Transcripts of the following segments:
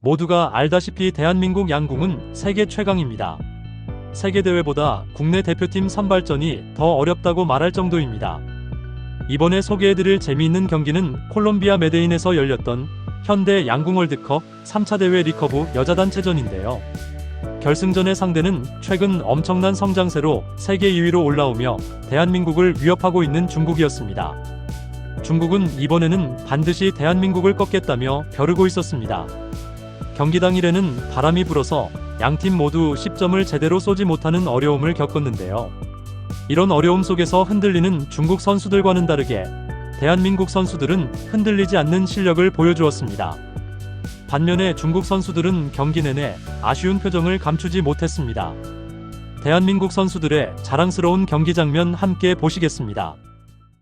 모두가 알다시피 대한민국 양궁은 세계 최강입니다. 세계대회보다 국내 대표팀 선발전이 더 어렵다고 말할 정도입니다. 이번에 소개해드릴 재미있는 경기는 콜롬비아 메데인에서 열렸던 현대 양궁월드컵 3차 대회 리커브 여자 단체전인데요. 결승전의 상대는 최근 엄청난 성장세로 세계 2위로 올라오며 대한민국을 위협하고 있는 중국이었습니다. 중국은 이번에는 반드시 대한민국을 꺾겠다며 벼르고 있었습니다. 경기 당일에는 바람이 불어서 양팀 모두 10점을 제대로 쏘지 못하는 어려움을 겪었는데요. 이런 어려움 속에서 흔들리는 중국 선수들과는 다르게 대한민국 선수들은 흔들리지 않는 실력을 보여주었습니다. 반면에 중국 선수들은 경기 내내 아쉬운 표정을 감추지 못했습니다. 대한민국 선수들의 자랑스러운 경기 장면 함께 보시겠습니다.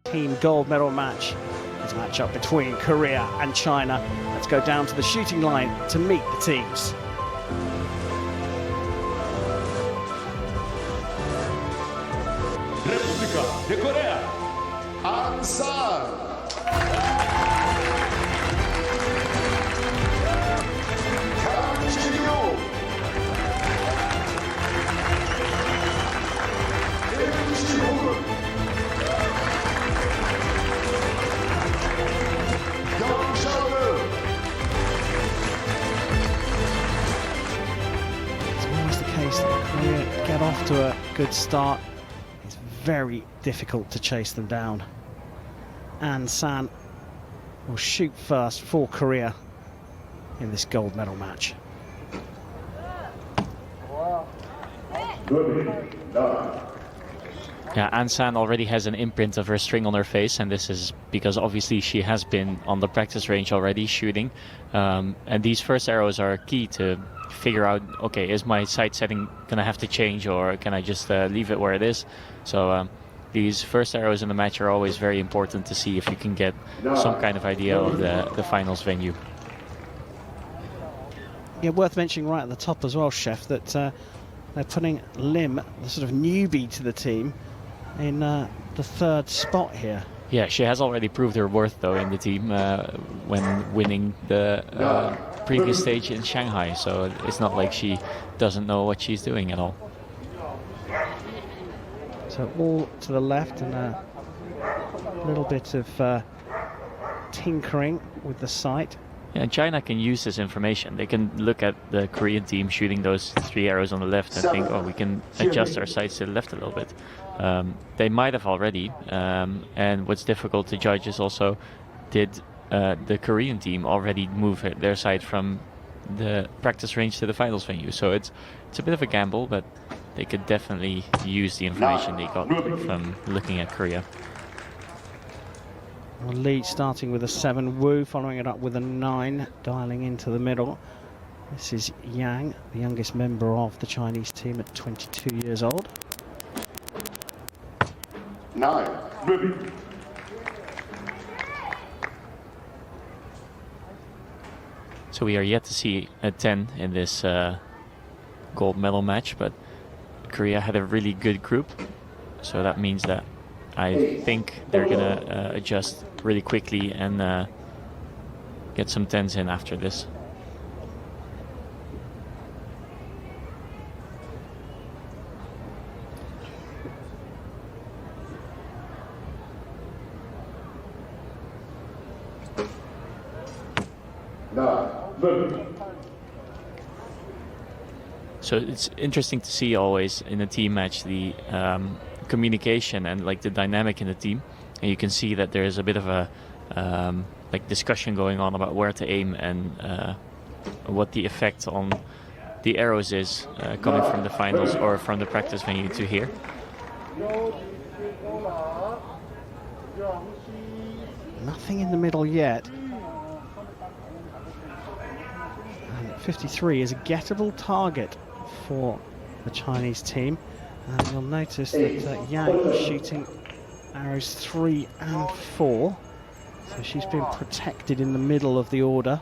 Team gold medal match is a matchup between Korea and China. Let's go down to the shooting line to meet the teams. República de Corea, An-san. It's always the case that Korea get off to a good start. It's very difficult to chase them down. And San will shoot first for Korea in this gold medal match. Yeah, Ansan already has an imprint of her string on her face, and this is because obviously she has been on the practice range already shooting. And these first arrows are key to figure out, okay, is my sight setting gonna have to change, or can I just leave it where it is? So these first arrows in the match are always very important to see if you can get some kind of idea of the finals venue. Yeah, worth mentioning right at the top as well, Chef, that they're putting Lim, the sort of newbie to the team, in the third spot here. Yeah, she has already proved her worth though in the team when winning the previous stage in Shanghai, so it's not like she doesn't know what she's doing at all. So all to the left and a little bit of tinkering with the sight. Yeah, and China can use this information. They can look at the Korean team shooting those 3 arrows on the left and think, oh, we can adjust our sights to the left a little bit. They might have already, and what's difficult to judge is also, did the Korean team already move their sight from the practice range to the finals venue? So it's a bit of a gamble, but they could definitely use the information they got from looking at Korea. Well, lead starting with a 7, Wu following it up with a 9, dialing into the middle. This is Yang, the youngest member of the Chinese team at 22 years old. 9, ready. So we are yet to see a 10 in this gold medal match, but Korea had a really good group, so that means that I think they're gonna adjust really quickly and get some 10s in after this. So it's interesting to see always in a team match the communication and like the dynamic in the team, and you can see that there is a bit of a like discussion going on about where to aim and what the effect on the arrows is coming from the finals or from the practice venue to here. Nothing in the middle yet. And 53 is a gettable target for the Chinese team. And you'll notice that Yang is shooting arrows 3 and 4. So she's been protected in the middle of the order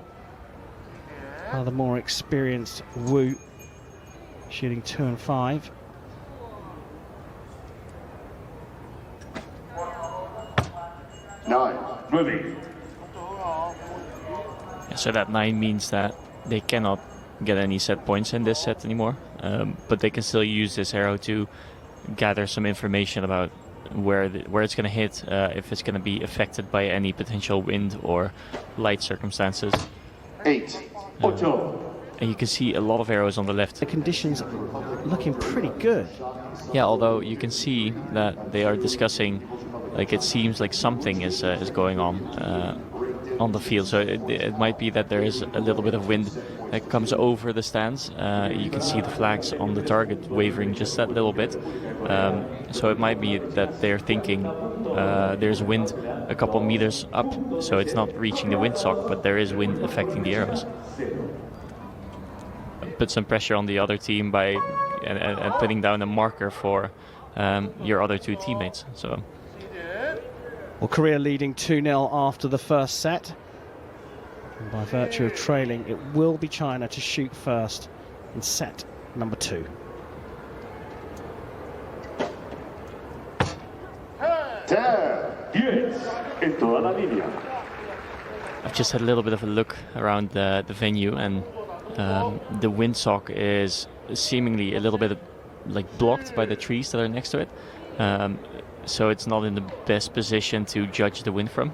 by the more experienced Wu, shooting 2 and 5. Nine, ready. So that 9 means that they cannot get any set points in this set anymore, but they can still use this arrow to gather some information about where it's going to hit, if it's going to be affected by any potential wind or light circumstances. 8, 8. And you can see a lot of arrows on the left. The conditions looking pretty good. Yeah, although you can see that they are discussing, like it seems like something is going on the field. So it might be that there is a little bit of wind that comes over the stands. You can see the flags on the target wavering just that little bit. So it might be that they're thinking there's wind a couple meters up, so it's not reaching the windsock, but there is wind affecting the arrows. Put some pressure on the other team by and putting down a marker for your other two teammates. So, well, Korea leading 2-0 after the first set. And by virtue of trailing, it will be China to shoot first in set number 2. 10 en toda la línea. I've just had a little bit of a look around the venue, and the windsock is seemingly a little bit like blocked by the trees that are next to it. So it's not in the best position to judge the wind from.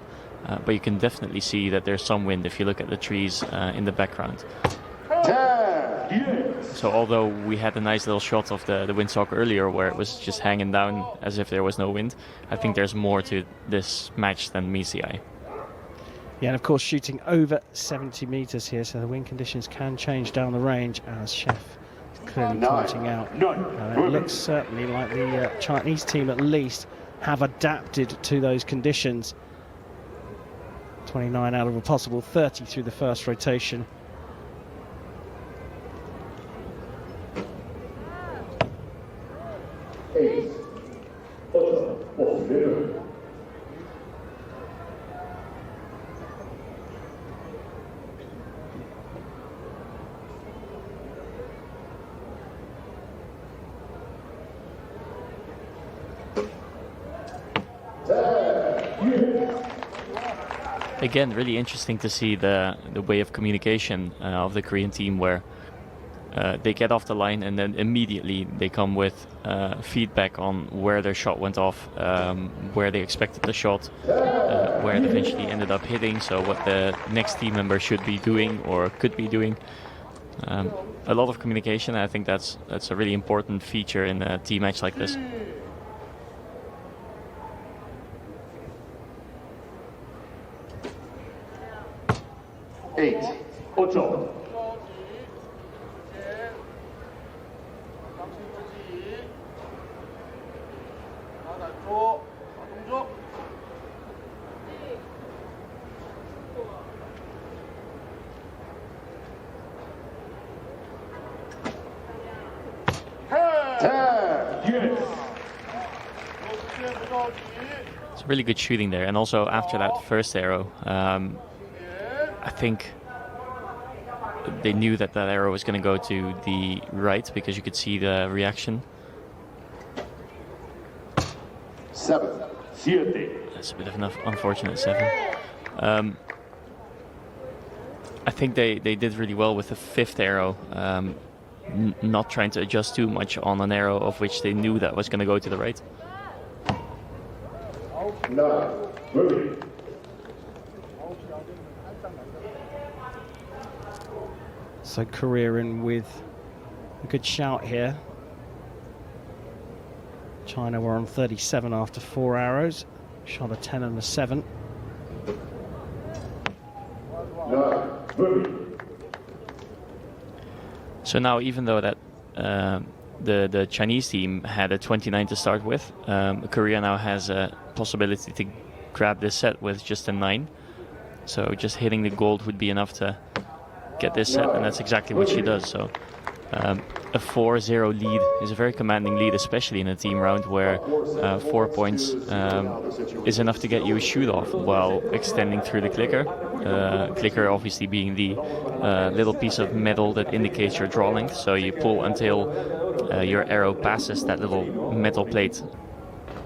But you can definitely see that there's some wind if you look at the trees in the background. 10. So although we had a nice little shot of the windsock earlier where it was just hanging down as if there was no wind, I think there's more to this match than meets the eye. Yeah, and of course shooting over 70 metres here, so the wind conditions can change down the range, as Chef is clearly pointing out. It looks certainly like the Chinese team at least have adapted to those conditions. 29 out of a possible 30 through the first rotation. Again, really interesting to see the way of communication of the Korean team, where they get off the line and then immediately they come with feedback on where their shot went off, where they expected the shot, where it eventually ended up hitting, so what the next team member should be doing or could be doing. A lot of communication. I think that's a really important feature in a team match like this. 8, 8. It's really good shooting there, and also after that first arrow, I think they knew that arrow was going to go to the right because you could see the reaction. 7, 7. That's a bit of an unfortunate 7. I think they did really well with the fifth arrow, not trying to adjust too much on an arrow of which they knew that was going to go to the right. 9, moving. So Korea in with a good shout here. China were on 37 after 4 arrows, shot a 10 and a 7. 9, moving. So now, even though that the Chinese team had a 29 to start with, Korea now has a possibility to grab this set with just a 9. So just hitting the gold would be enough to get this set, and that's exactly what she does. So a 4-0 lead is a very commanding lead, especially in a team round where 4 points is enough to get you a shoot off while extending through the clicker. Clicker obviously being the little piece of metal that indicates your draw length, so you pull until your arrow passes that little metal plate.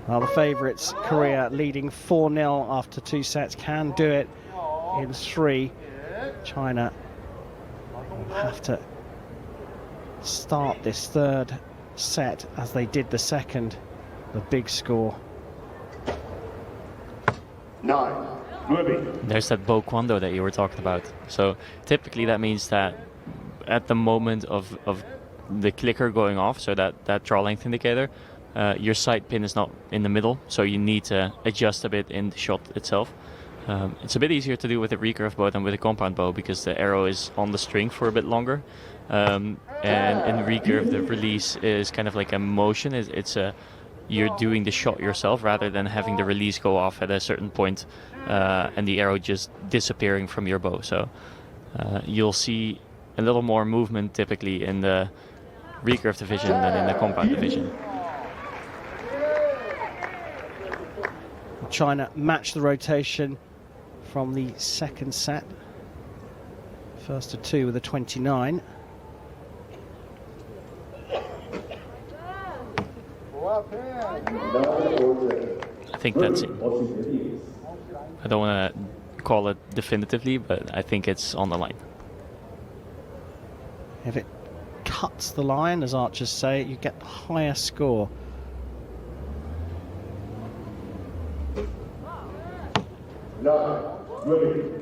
Well, the favourites, Korea, leading 4-0 after 2 sets, can do it in 3. China have to start this third set as they did the second, the big score. 9. Moving. There's that bow kwando that you were talking about. So typically that means that at the moment of the clicker going off, so that draw length indicator, your side pin is not in the middle, so you need to adjust a bit in the shot itself. It's a bit easier to do with a recurve bow than with a compound bow because the arrow is on the string for a bit longer. And in recurve, the release is kind of like a motion. You're doing the shot yourself rather than having the release go off at a certain point and the arrow just disappearing from your bow. So you'll see a little more movement typically in the recurve division than in the compound division. China matched the rotation from the second set. First to 2 with a 29. I think that's it. I don't want to call it definitively, but I think it's on the line. If it cuts the line, as archers say, you get the higher score. Moving.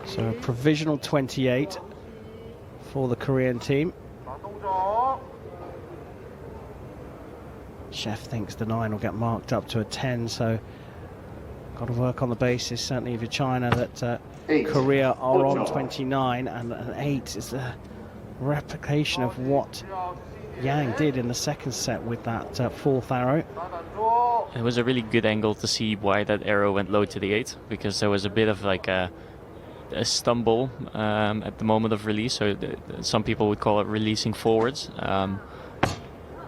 So a provisional 28 for the Korean team. Chef thinks the 9 will get marked up to a 10, so got to work on the basis, certainly for China, that Korea are on 29, and an 8 is a replication of what Yang did in the second set with that fourth arrow. It was a really good angle to see why that arrow went low to the 8, because there was a bit of like a stumble at the moment of release, so some people would call it releasing forwards.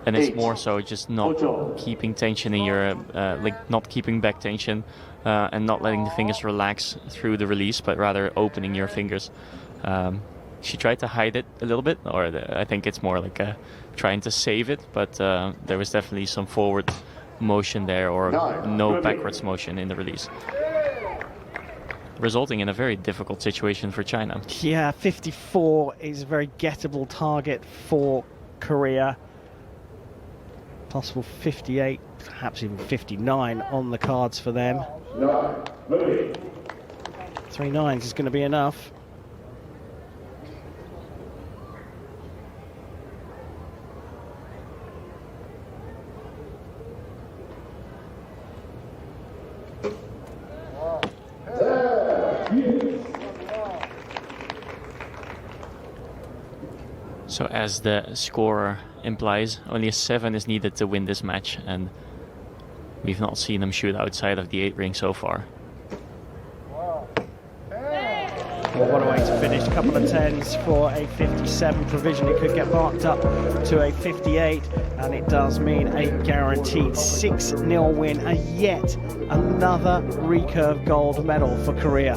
And it's more so just not keeping tension in your, like not keeping back tension and not letting the fingers relax through the release, but rather opening your fingers. She tried to hide it a little bit, or I think it's more like trying to save it, but there was definitely some forward motion there, or no backwards motion in the release, resulting in a very difficult situation for China. Yeah, 54 is a very gettable target for Korea. Possible 58, perhaps even 59 on the cards for them. 3 9s is going to be enough. So as the scorer implies, only a 7 is needed to win this match, and we've not seen them shoot outside of the 8 ring so far. Well, what a way to finish. A couple of 10s for a 57 provision. It could get marked up to a 58, and it does mean a guaranteed 6-0 win, and yet another recurve gold medal for Korea.